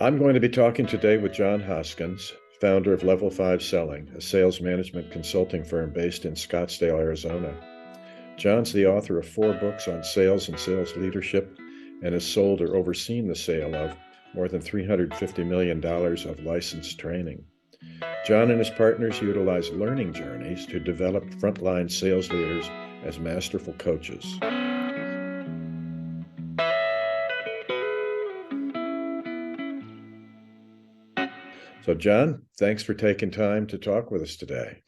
I'm going to be talking today with John Hoskins, founder of Level 5 Selling, a sales management consulting firm based in Scottsdale, Arizona. John's the author of 4 books on sales and sales leadership and has sold or overseen the sale of more than $350 million of licensed training. John and his partners utilize learning journeys to develop frontline sales leaders as masterful coaches. So, John, thanks for taking time to talk with us today.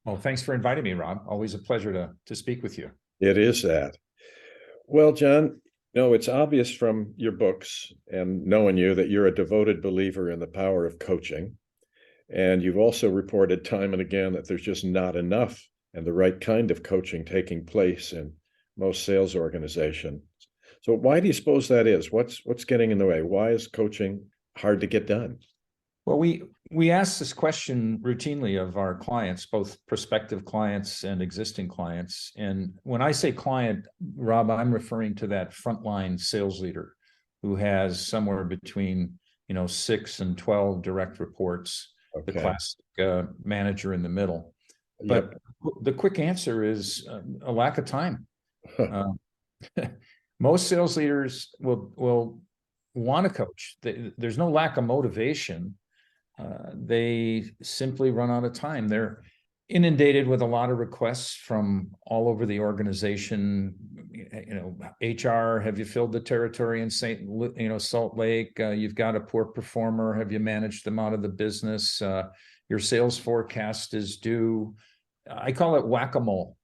Well, thanks for inviting me, Rob. Always a pleasure to speak with you. It is that. Well, John, it's obvious from your books and knowing you that you're a devoted believer in the power of coaching. And you've also reported time and again that there's just not enough and the right kind of coaching taking place in most sales organizations. So why do you suppose that is? What's getting in the way? Why is coaching hard to get done? Well, we ask this question routinely of our clients, both prospective clients and existing clients. And when I say client, Rob, I'm referring to that frontline sales leader who has somewhere between 6 and 12 direct reports, the classic manager in the middle. But the quick answer is a lack of time. Most sales leaders will want to coach. There's no lack of motivation. They simply run out of time. They're inundated with a lot of requests from all over the organization. HR, have you filled the territory in Salt Lake? You've got a poor performer. Have you managed them out of the business? Your sales forecast is due. I call it whack-a-mole.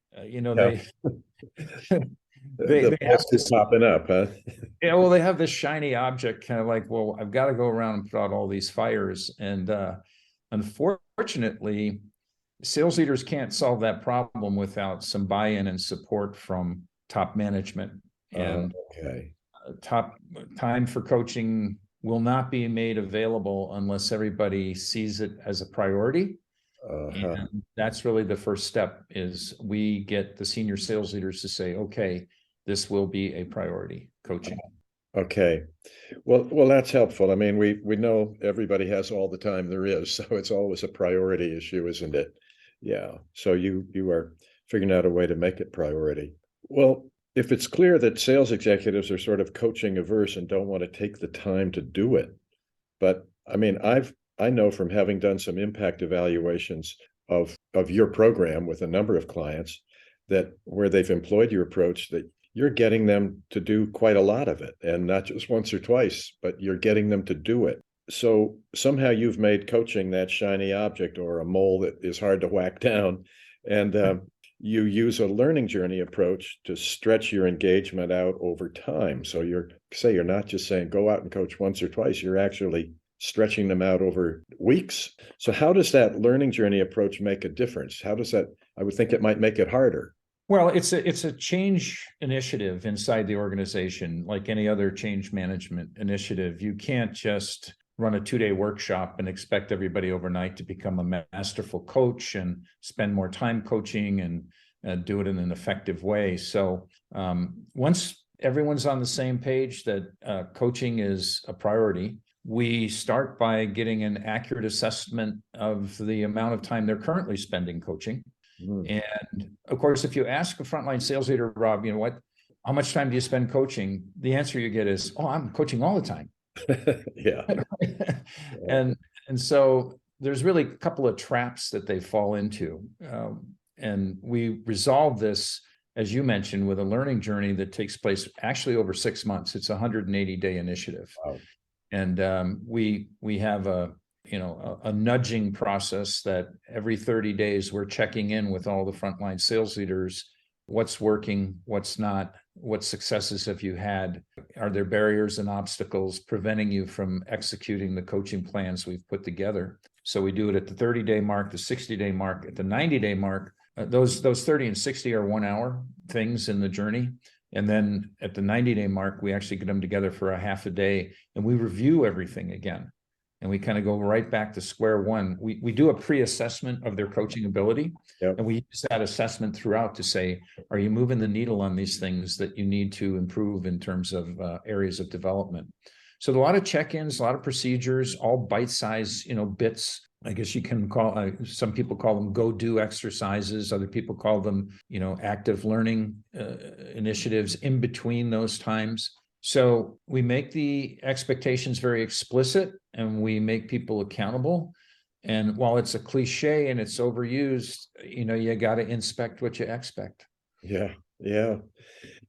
They have this popping up, huh? Yeah, well, they have this shiny object, kind of like, well, I've got to go around and put out all these fires. And unfortunately, sales leaders can't solve that problem without some buy-in and support from top management. And top time for coaching will not be made available unless everybody sees it as a priority. And that's really the first step, is we get the senior sales leaders to say, okay, this will be a priority, coaching. Okay. Well, that's helpful. I mean, we know everybody has all the time there is, so it's always a priority issue, isn't it? Yeah. So you are figuring out a way to make it priority. Well, if it's clear that sales executives are sort of coaching averse and don't want to take the time to do it, but I mean, I know from having done some impact evaluations of your program with a number of clients that where they've employed your approach, that you're getting them to do quite a lot of it, and not just once or twice, but you're getting them to do it. So somehow you've made coaching that shiny object or a mole that is hard to whack down. And you use a learning journey approach to stretch your engagement out over time. So you're not just saying go out and coach once or twice, you're actually stretching them out over weeks. So how does that learning journey approach make a difference? How does that, I would think it might make it harder. Well, it's a change initiative inside the organization, like any other change management initiative. You can't just run a 2-day workshop and expect everybody overnight to become a masterful coach and spend more time coaching and do it in an effective way. So once everyone's on the same page that coaching is a priority, we start by getting an accurate assessment of the amount of time they're currently spending coaching. And of course, if you ask a frontline sales leader, Rob, how much time do you spend coaching? The answer you get is, oh, I'm coaching all the time. Yeah. And so there's really a couple of traps that they fall into. And we resolve this, as you mentioned, with a learning journey that takes place actually over 6 months. It's a 180-day initiative. Wow. And we have a nudging process that every 30 days we're checking in with all the frontline sales leaders. What's working, what's not, what successes have you had? Are there barriers and obstacles preventing you from executing the coaching plans we've put together? So we do it at the 30-day mark, the 60-day mark, at the 90-day mark. Those 30 and 60 are 1 hour things in the journey. And then at the 90-day mark, we actually get them together for a half a day and we review everything again. And we kind of go right back to square one. We do a pre-assessment of their coaching ability. Yep. And we use that assessment throughout to say, are you moving the needle on these things that you need to improve in terms of areas of development? So a lot of check-ins, a lot of procedures, all bite-sized, bits. I guess you can call, some people call them go-do exercises. Other people call them, active learning initiatives in between those times. So we make the expectations very explicit and we make people accountable. And while it's a cliche and it's overused, you got to inspect what you expect. Yeah. Yeah.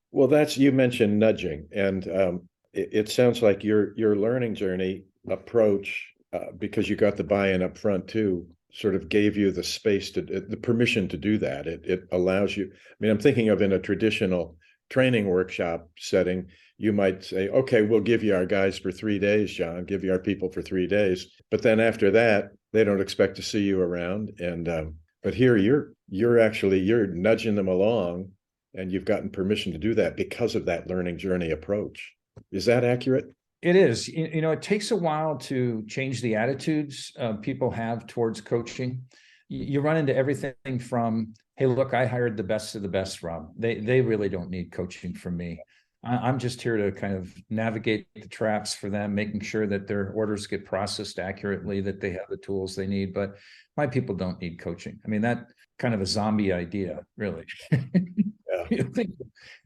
Well, you mentioned nudging, and it sounds like your learning journey approach, because you got the buy-in up front too, sort of gave you the space the permission to do that. It allows you. I mean, I'm thinking of in a traditional training workshop setting, you might say, "Okay, we'll give you our guys for 3 days, John. Give you our people for 3 days." But then after that, they don't expect to see you around. And but here you're nudging them along, and you've gotten permission to do that because of that learning journey approach. Is that accurate? It is. It takes a while to change the attitudes people have towards coaching. You run into everything from, "Hey, look, I hired the best of the best, Rob. They really don't need coaching from me. I'm just here to kind of navigate the traps for them, making sure that their orders get processed accurately, that they have the tools they need. But my people don't need coaching." I mean, that kind of a zombie idea, really. Yeah. You think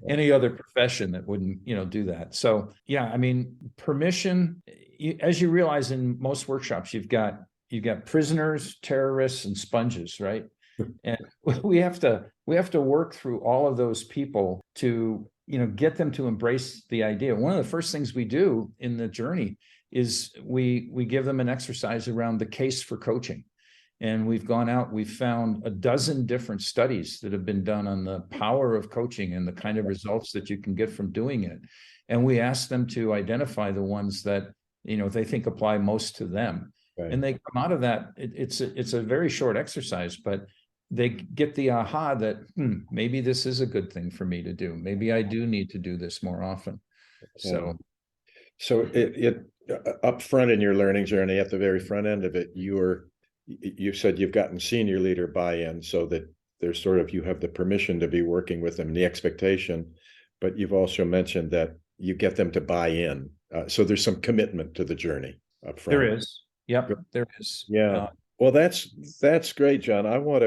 any other profession that wouldn't, do that. So yeah, I mean, permission, as you realize in most workshops, you've got prisoners, terrorists, and sponges, right? And we have to work through all of those people to, get them to embrace the idea. One of the first things we do in the journey is we give them an exercise around the case for coaching. And we've found a dozen different studies that have been done on the power of coaching and the kind of results that you can get from doing it. And we ask them to identify the ones that, they think apply most to them. Right. And they come out of that. It's a very short exercise, but they get the aha that maybe this is a good thing for me to do. Maybe I do need to do this more often. So it up front in your learning journey, at the very front end of it, you said you've gotten senior leader buy-in, so that there's you have the permission to be working with them and the expectation, but you've also mentioned that you get them to buy in. So there's some commitment to the journey up front. There is. Yep, there is. Yeah. Well, that's great, John. I want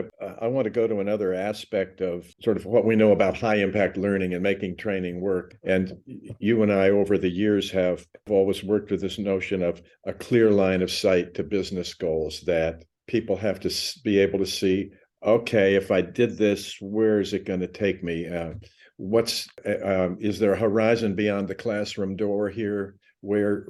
to go to another aspect of sort of what we know about high impact learning and making training work. And you and I, over the years, have always worked with this notion of a clear line of sight to business goals, that people have to be able to see, okay, if I did this, where is it going to take me? Is there a horizon beyond the classroom door here? Where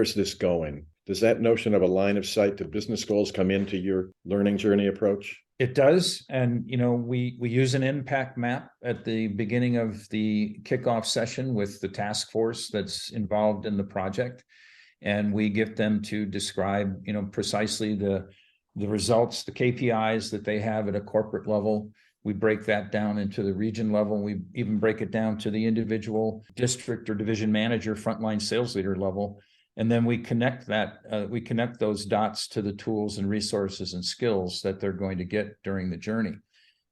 is this going? Does that notion of a line of sight to business goals come into your learning journey approach? It does. And, we use an impact map at the beginning of the kickoff session with the task force that's involved in the project. And we get them to describe, precisely the results, the KPIs that they have at a corporate level. We break that down into the region level. We even break it down to the individual district or division manager, frontline sales leader level. And then we connect those dots to the tools and resources and skills that they're going to get during the journey.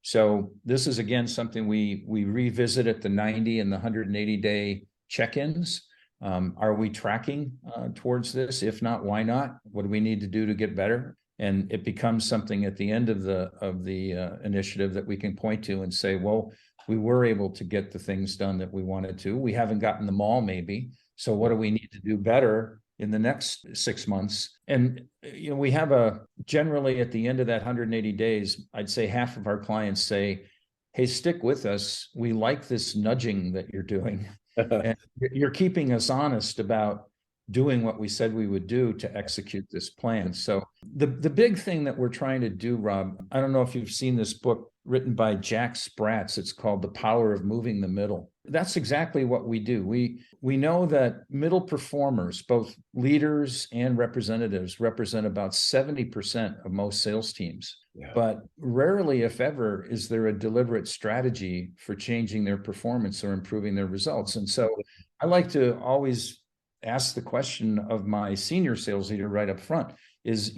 So this is, again, something we revisit at the 90 and the 180-day check-ins. Are we tracking towards this? If not, why not? What do we need to do to get better? And it becomes something at the end of the initiative that we can point to and say, well, we were able to get the things done that we wanted to. We haven't gotten them all, maybe. So what do we need to do better in the next 6 months? And we have generally at the end of that 180 days, I'd say half of our clients say, "Hey, stick with us. We like this nudging that you're doing. And you're keeping us honest about doing what we said we would do to execute this plan." So the big thing that we're trying to do, Rob, I don't know if you've seen this book written by Jack Spratz. It's called The Power of Moving the Middle. That's exactly what we do. We know that middle performers, both leaders and representatives, represent about 70% of most sales teams. Yeah. But rarely, if ever, is there a deliberate strategy for changing their performance or improving their results. And so I like to always ask the question of my senior sales leader right up front is,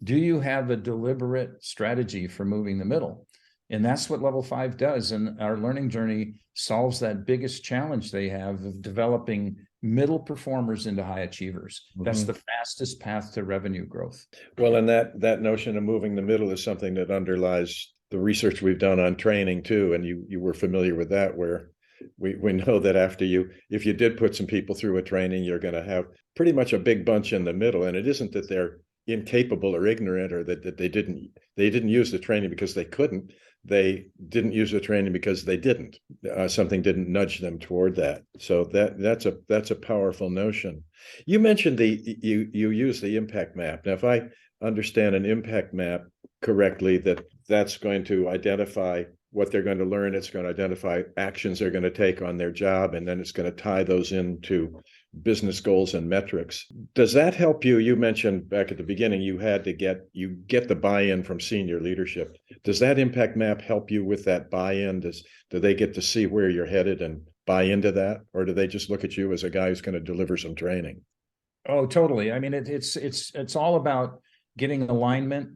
do you have a deliberate strategy for moving the middle? And that's what Level 5 does. And our learning journey solves that biggest challenge they have of developing middle performers into high achievers. That's Mhm. the fastest path to revenue growth. Well, and that notion of moving the middle is something that underlies the research we've done on training too. And you were familiar with that, where we know that if you did put some people through a training, you're going to have pretty much a big bunch in the middle. And it isn't that they're incapable or ignorant, or that they didn't use the training because they couldn't. They didn't use the training because they didn't. Something didn't nudge them toward that. So that's a powerful notion. You mentioned you use the impact map. Now, if I understand an impact map correctly, that's going to identify what they're going to learn. It's going to identify actions they're going to take on their job, and then it's going to tie those into business goals and metrics. Does that help you? You mentioned back at the beginning you had to get the buy-in from senior leadership. Does that impact map help you with that buy-in? Do they get to see where you're headed and buy into that, or do they just look at you as a guy who's going to deliver some training? Oh, totally. I mean, it's all about getting alignment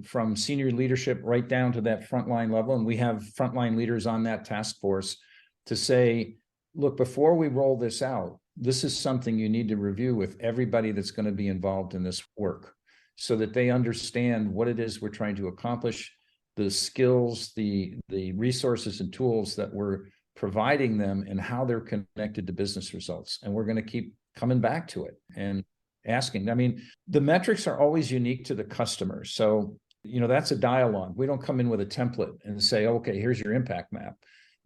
from senior leadership right down to that frontline level. And we have frontline leaders on that task force to say, look, before we roll this out, this is something you need to review with everybody that's going to be involved in this work, so that they understand what it is we're trying to accomplish, the skills, the resources and tools that we're providing them, and how they're connected to business results. And we're going to keep coming back to it and asking. I mean, the metrics are always unique to the customer. So, that's a dialogue. We don't come in with a template and say, okay, here's your impact map.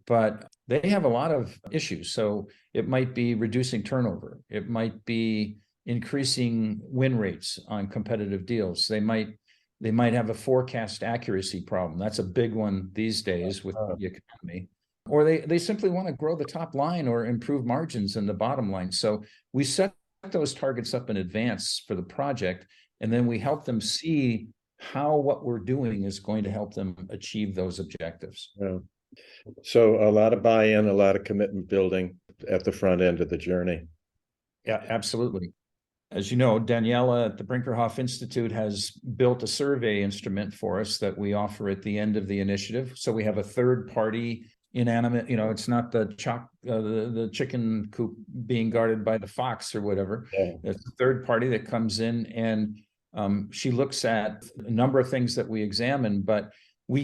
But they have a lot of issues. So it might be reducing turnover. It might be increasing win rates on competitive deals. They might have a forecast accuracy problem. That's a big one these days with the economy. Or they simply want to grow the top line or improve margins in the bottom line. So we set those targets up in advance for the project, and then we help them see how what we're doing is going to help them achieve those objectives. Yeah. So a lot of buy-in, a lot of commitment building at the front end of the journey. Yeah, absolutely. As you know, Daniela at the Brinkerhoff Institute has built a survey instrument for us that we offer at the end of the initiative. So we have a third party inanimate, it's not the chicken coop being guarded by the fox or whatever. Yeah. It's a third party that comes in, and she looks at a number of things that we examine, but we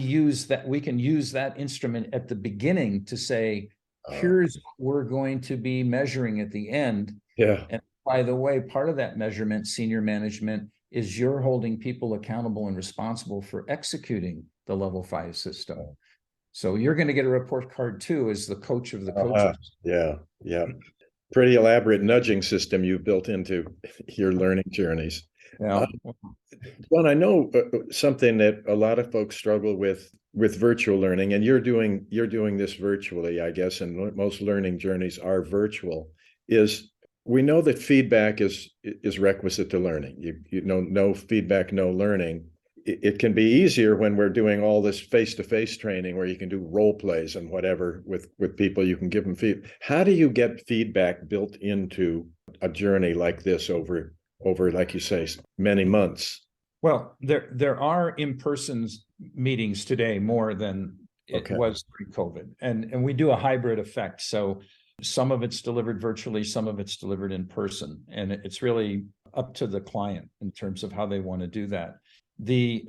can use that instrument at the beginning to say, here's what we're going to be measuring at the end. Yeah. And by the way, part of that measurement, senior management, is you're holding people accountable and responsible for executing the level 5 system. So you're going to get a report card too, as the coach of the coaches. Yeah. Pretty elaborate nudging system you built into your learning journeys. Yeah. Well, I know something that a lot of folks struggle with virtual learning, and you're doing this virtually, I guess, and most learning journeys are virtual. Is we know that feedback is requisite to learning. No feedback, no learning. It can be easier when we're doing all this face-to-face training, where you can do role plays and whatever with people. You can give them feedback. How do you get feedback built into a journey like this over, like you say, many months? Well, there are in-person meetings today more than it was pre-COVID, and we do a hybrid effect. So some of it's delivered virtually, some of it's delivered in person, and it's really up to the client in terms of how they want to do that. The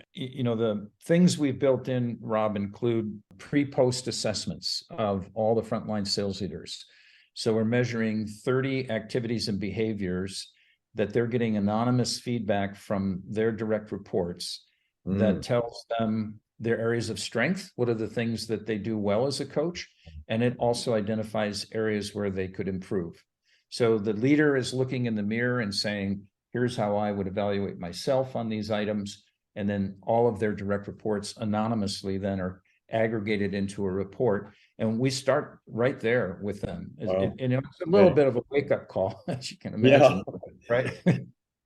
things we've built in, Rob, include pre-post assessments of all the frontline sales leaders. So we're measuring 30 activities and behaviors that they're getting anonymous feedback from their direct reports that tells them their areas of strength. What are the things that they do well as a coach? And it also identifies areas where they could improve. So the leader is looking in the mirror and saying, here's how I would evaluate myself on these items. And then all of their direct reports anonymously then are aggregated into a report. And we start right there with them. Wow. It's a little bit of a wake-up call, as you can imagine, right?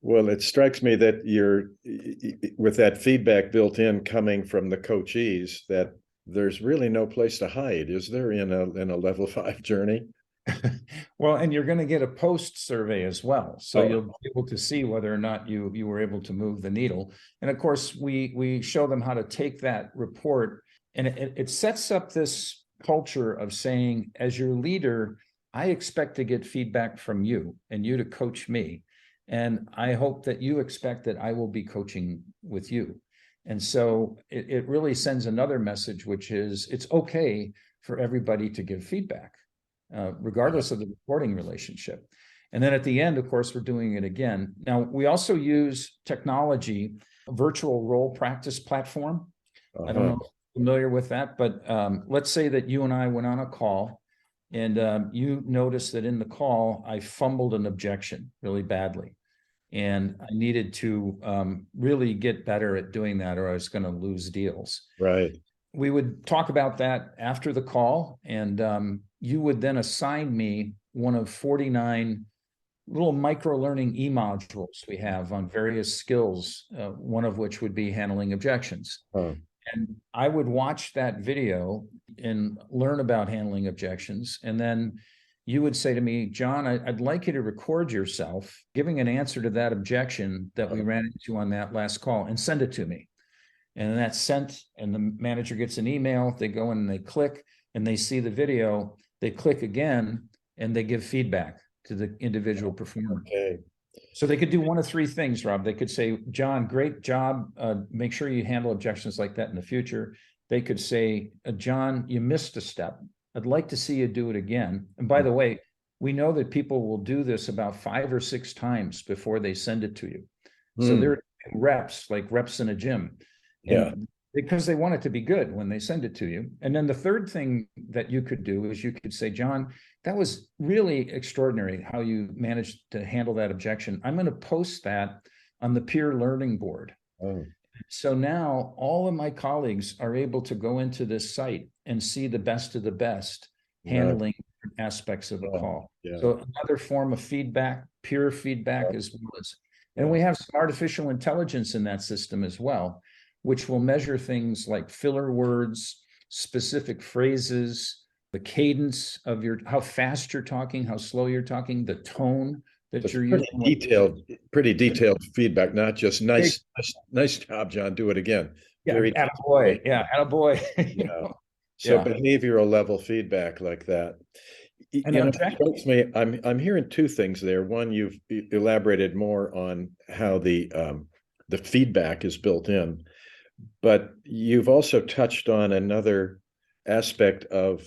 Well, it strikes me that with that feedback built in coming from the coachees, that there's really no place to hide, is there, in a level 5 journey? Well, and you're going to get a post survey as well. So you'll be able to see whether or not you were able to move the needle. And of course, we show them how to take that report, and it sets up this culture of saying, as your leader, I expect to get feedback from you and you to coach me. And I hope that you expect that I will be coaching with you. And so it really sends another message, which is it's okay for everybody to give feedback, regardless of the reporting relationship. And then at the end, of course, we're doing it again. Now, we also use technology, a virtual role practice platform. I don't know if you're familiar with that, but let's say that you and I went on a call and you noticed that in the call, I fumbled an objection really badly. And I needed to really get better at doing that, or I was going to lose deals. Right. We would talk about that after the call, and you would then assign me one of 49 little micro learning e-modules we have on various skills, one of which would be handling objections. Huh. And I would watch that video and learn about handling objections. And then you would say to me, John, I'd like you to record yourself giving an answer to that objection that we ran into on that last call and send it to me. And that's sent, and the manager gets an email. They go in and they click and they see the video. They click again and they give feedback to the individual performer. Okay. So they could do one of three things, Rob. They could say, John, great job. Make sure you handle objections like that in the future. They could say, John, you missed a step. I'd like to see you do it again. And by the way, we know that people will do this about 5 or 6 times before they send it to you. So they're reps, like reps in a gym. And because they want it to be good when they send it to you. And then the third thing that you could do is you could say, John, that was really extraordinary how you managed to handle that objection. I'm going to post that on the peer learning board. So now all of my colleagues are able to go into this site and see the best of the best handling aspects of a call. So another form of feedback, peer feedback as well as, and we have some artificial intelligence in that system as well, which will measure things like filler words, specific phrases, the cadence of how fast you're talking, how slow you're talking, the tone that you're using. Pretty detailed feedback, not just nice job, John, do it again. Yeah, attaboy. Yeah, attaboy. So behavioral level feedback like that. And it strikes me, I'm hearing 2 things there. One, you've elaborated more on how the feedback is built in, but you've also touched on another aspect of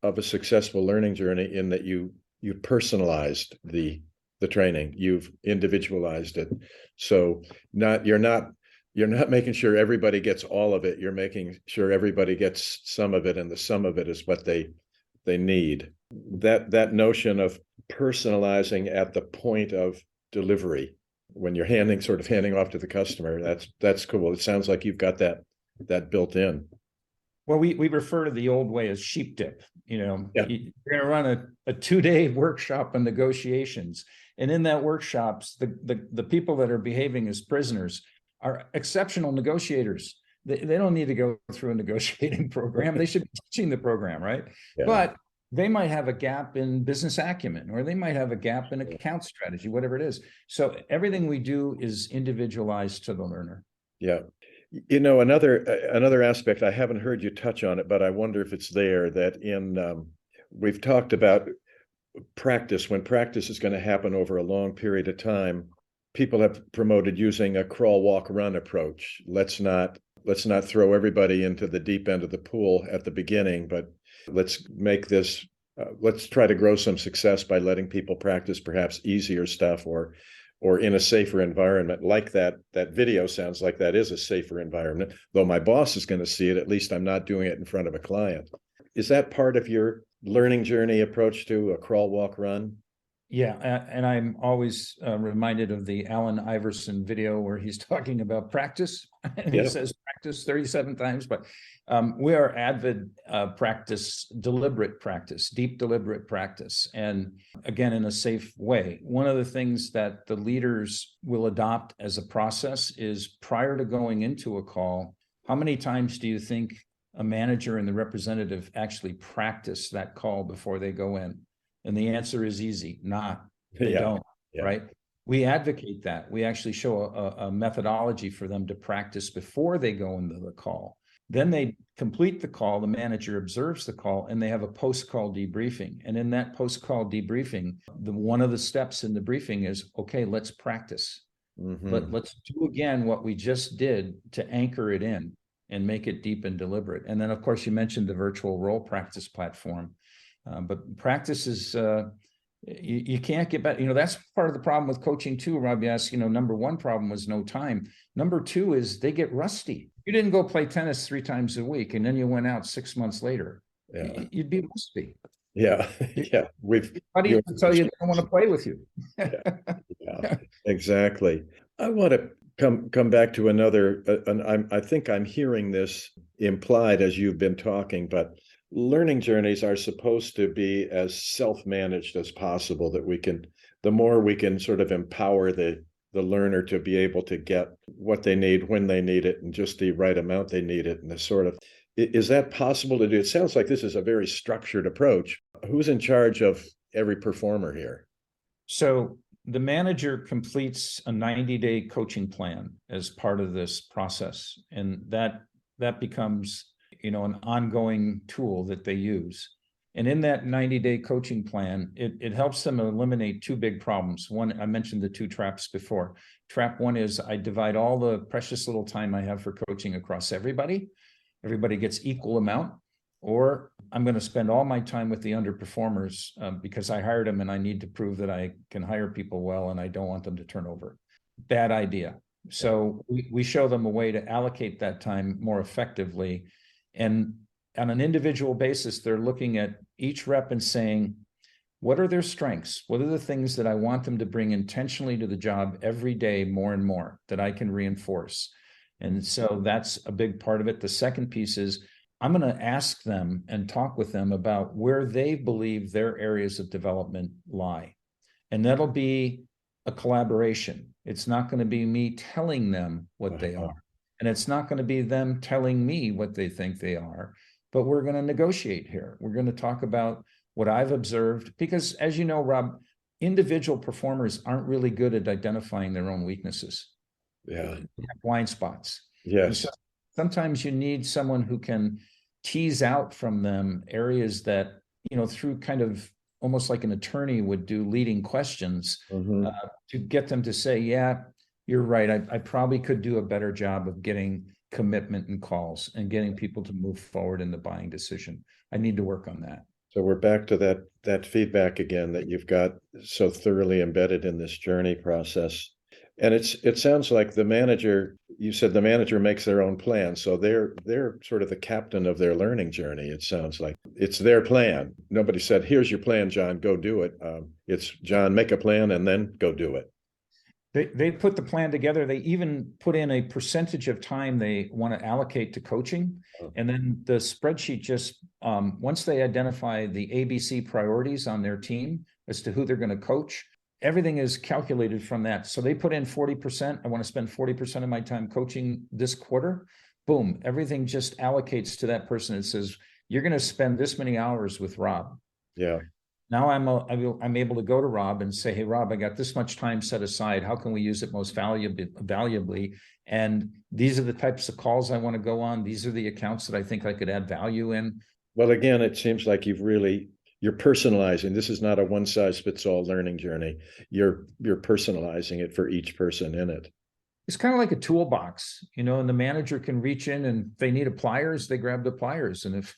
a successful learning journey in that you personalized the training, you've individualized it. So you're not making sure everybody gets all of it. You're making sure everybody gets some of it, and the sum of it is what they need. That notion of personalizing at the point of delivery, when you're handing off to the customer, that's cool. It sounds like you've got that built in. Well, we refer to the old way as sheep dip. You're going to run a 2-day workshop on negotiations. And in that workshops, the people that are behaving as prisoners are exceptional negotiators. They don't need to go through a negotiating program. They should be teaching the program, right? Yeah. But they might have a gap in business acumen, or they might have a gap in account strategy, whatever it is. So everything we do is individualized to the learner. Yeah. Another aspect, I haven't heard you touch on it, but I wonder if it's there, that we've talked about practice. When practice is going to happen over a long period of time, people have promoted using a crawl, walk, run approach. Let's not throw everybody into the deep end of the pool at the beginning, but let's make this, let's try to grow some success by letting people practice perhaps easier stuff or in a safer environment. Like that video sounds like that is a safer environment. Though my boss is going to see it, at least I'm not doing it in front of a client. Is that part of your learning journey approach to a crawl, walk, run? Yeah, and I'm always reminded of the Allen Iverson video where he's talking about practice. And he says practice 37 times, but we are avid deliberate practice, deep deliberate practice. And again, in a safe way. One of the things that the leaders will adopt as a process is, prior to going into a call, how many times do you think a manager and the representative actually practice that call before they go in? And the answer is easy, they don't, right? We advocate that. We actually show a methodology for them to practice before they go into the call. Then they complete the call, the manager observes the call, and they have a post-call debriefing. And in that post-call debriefing, one of the steps in the briefing is, okay, let's practice. Let's do again what we just did to anchor it in and make it deep and deliberate. And then, of course, you mentioned the virtual role practice platform. But practice is, you can't get better. That's part of the problem with coaching too, Rob. You asked, number one problem was no time. Number two is they get rusty. You didn't go play tennis 3 times a week and then you went out 6 months later. Yeah. You'd be rusty. Yeah. Yeah. How do you tell you they don't want to play with you? Yeah, exactly. I want to come back to another, and I think I'm hearing this implied as you've been talking, but learning journeys are supposed to be as self-managed as possible, that the more we can sort of empower the learner to be able to get what they need when they need it and just the right amount they need it, and the sort of, is that possible to do? It sounds like this is a very structured approach. Who's in charge of every performer here? So the manager completes a 90-day coaching plan as part of this process, and that becomes an ongoing tool that they use. And in that 90-day coaching plan, it helps them eliminate 2 big problems. One, I mentioned the 2 traps before. Trap 1 is I divide all the precious little time I have for coaching across everybody. Everybody gets equal amount, or I'm going to spend all my time with the underperformers because I hired them and I need to prove that I can hire people well and I don't want them to turn over. Bad idea. So we show them a way to allocate that time more effectively. And on an individual basis, they're looking at each rep and saying, what are their strengths? What are the things that I want them to bring intentionally to the job every day more and more that I can reinforce? And so that's a big part of it. The second piece is I'm going to ask them and talk with them about where they believe their areas of development lie. And that'll be a collaboration. It's not going to be me telling them what they are. And it's not going to be them telling me what they think they are. But we're going to negotiate here. We're going to talk about what I've observed. Because as you know, Rob, individual performers aren't really good at identifying their own weaknesses. Yeah. They have blind spots. Yes. So sometimes you need someone who can tease out from them areas that, through kind of almost like an attorney would do leading questions to get them to say, yeah, you're right. I probably could do a better job of getting commitment and calls and getting people to move forward in the buying decision. I need to work on that. So we're back to that feedback again that you've got so thoroughly embedded in this journey process. And it sounds like you said the manager makes their own plan. So they're sort of the captain of their learning journey. It sounds like it's their plan. Nobody said, here's your plan, John, go do it. It's John, make a plan and then go do it. They put the plan together. They even put in a percentage of time they want to allocate to coaching. And then the spreadsheet just, once they identify the ABC priorities on their team as to who they're going to coach, everything is calculated from that. So they put in 40%. I want to spend 40% of my time coaching this quarter. Boom. Everything just allocates to that person. It says, you're going to spend this many hours with Rob. Yeah. Now I'm able to go to Rob and say, hey, Rob, I got this much time set aside. How can we use it most valuably? And these are the types of calls I want to go on. These are the accounts that I think I could add value in. Well, again, it seems like you're personalizing. This is not a one size fits all learning journey. You're personalizing it for each person in it. It's kind of like a toolbox, and the manager can reach in, and if they need a pliers, they grab the pliers. And if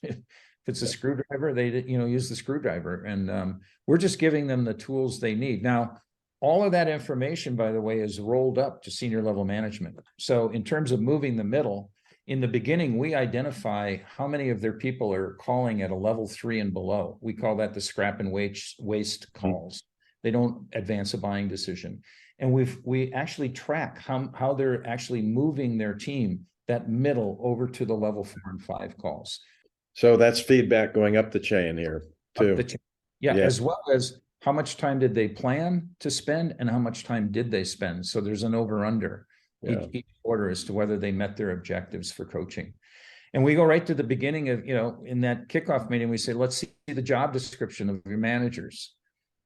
it's a screwdriver, they use the screwdriver. And we're just giving them the tools they need. Now, all of that information, by the way, is rolled up to senior level management. So in terms of moving the middle, in the beginning, we identify how many of their people are calling at a level 3 and below. We call that the scrap and waste calls. They don't advance a buying decision. And we actually track how they're actually moving their team, that middle, over to the level 4 and 5 calls. So that's feedback going up the chain here too. Yeah, as well as how much time did they plan to spend and how much time did they spend. So there's an over-under each quarter as to whether they met their objectives for coaching. And we go right to the beginning of, in that kickoff meeting, we say, let's see the job description of your managers.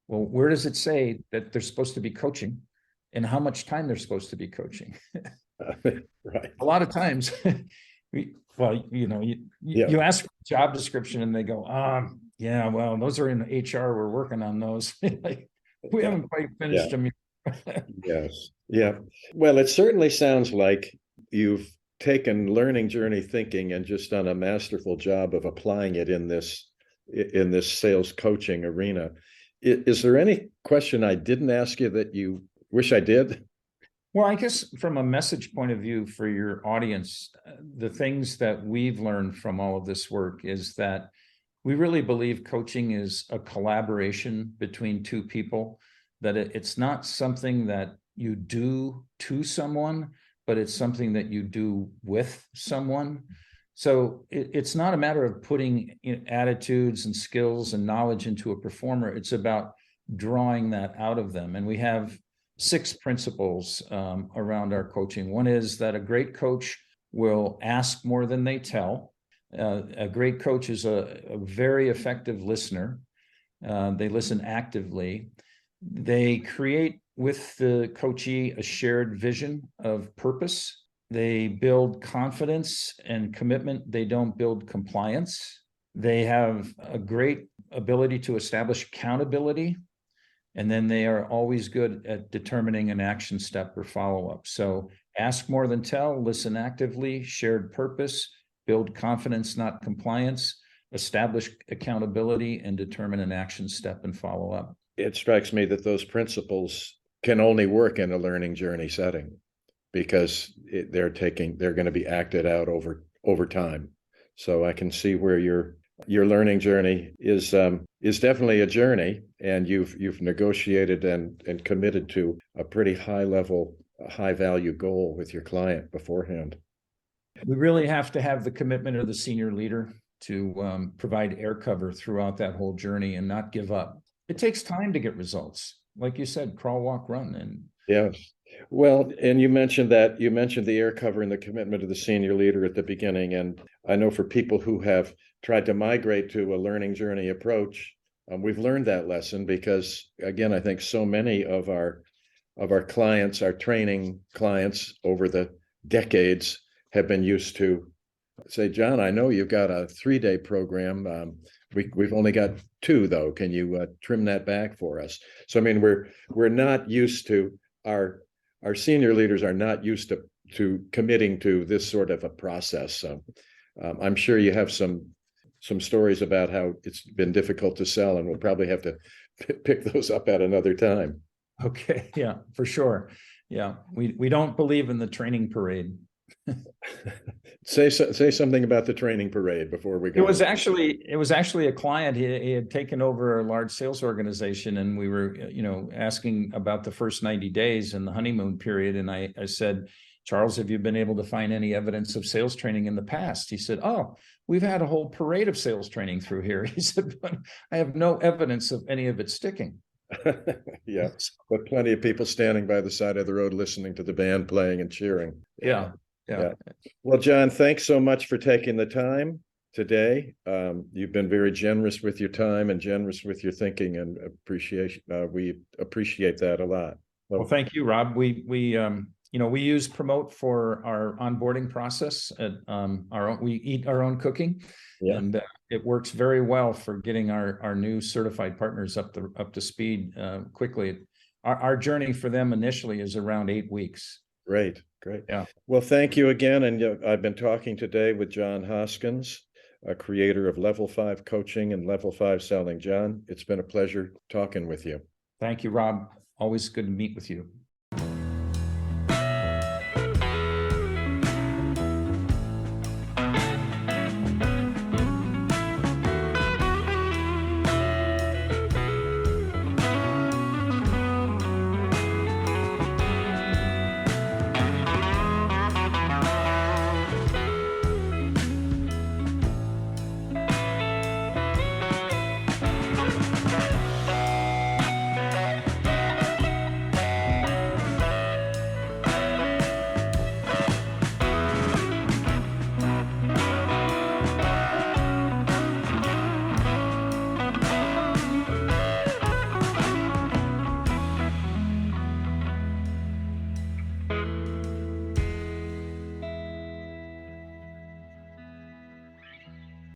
Well, where does it say that they're supposed to be coaching and how much time they're supposed to be coaching? Right. A lot of times Well, you ask for a job description and they go, yeah, well, those are in HR. We're working on those. Like, we Yeah. haven't quite finished them. Yes. Yeah. Well, it certainly sounds like you've taken learning journey thinking and just done a masterful job of applying it in this sales coaching arena. Is there any question I didn't ask you that you wish I did? Well, I guess from a message point of view for your audience, the things that we've learned from all of this work is that we really believe coaching is a collaboration between two people, that it's not something that you do to someone, but it's something that you do with someone. So it's not a matter of putting attitudes and skills and knowledge into a performer. It's about drawing that out of them. And we have 6 principles around our coaching. One is that a great coach will ask more than they tell. A great coach is a very effective listener. They listen actively. They create with the coachee a shared vision of purpose. They build confidence and commitment. They don't build compliance. They have a great ability to establish accountability. And then they are always good at determining an action step or follow-up. So ask more than tell, listen actively, shared purpose, build confidence, not compliance, establish accountability, and determine an action step and follow up. It strikes me that those principles can only work in a learning journey setting because they're going to be acted out over time. So I can see where your learning journey is definitely a journey, and you've negotiated and committed to a pretty high level, high value goal with your client beforehand. We really have to have the commitment of the senior leader to provide air cover throughout that whole journey and not give up. It takes time to get results. Like you said, crawl, walk, run. And yes. Well, and you mentioned the air cover and the commitment of the senior leader at the beginning. And I know for people who have tried to migrate to a learning journey approach, we've learned that lesson because, again, I think so many of our clients, our training clients over the decades have been used to say, John, I know you've got a 3-day program. We've only got 2 though. Can you trim that back for us? So I mean, we're not used to our senior leaders are not used to committing to this sort of a process. So I'm sure you have some stories about how it's been difficult to sell, and we'll probably have to pick those up at another time. Okay, yeah, for sure. Yeah, we don't believe in the training parade. Say something about the training parade before we go. It was actually a client. He had taken over a large sales organization, and we were, asking about the first 90 days and the honeymoon period. And I said, Charles, have you been able to find any evidence of sales training in the past? He said, oh, we've had a whole parade of sales training through here. He said, but I have no evidence of any of it sticking. Yeah, but plenty of people standing by the side of the road listening to the band playing and cheering. Yeah. Well, John, thanks so much for taking the time today. You've been very generous with your time and generous with your thinking, and we appreciate that a lot. Well, thank you, Rob. We use Promote for our onboarding process at we eat our own cooking. Yeah. And it works very well for getting our new certified partners up to speed quickly. Our journey for them initially is around 8 weeks. Great. Yeah. Well, thank you again. And I've been talking today with John Hoskins, a creator of Level 5 Coaching and Level 5 Selling. John, it's been a pleasure talking with you. Thank you, Rob. Always good to meet with you.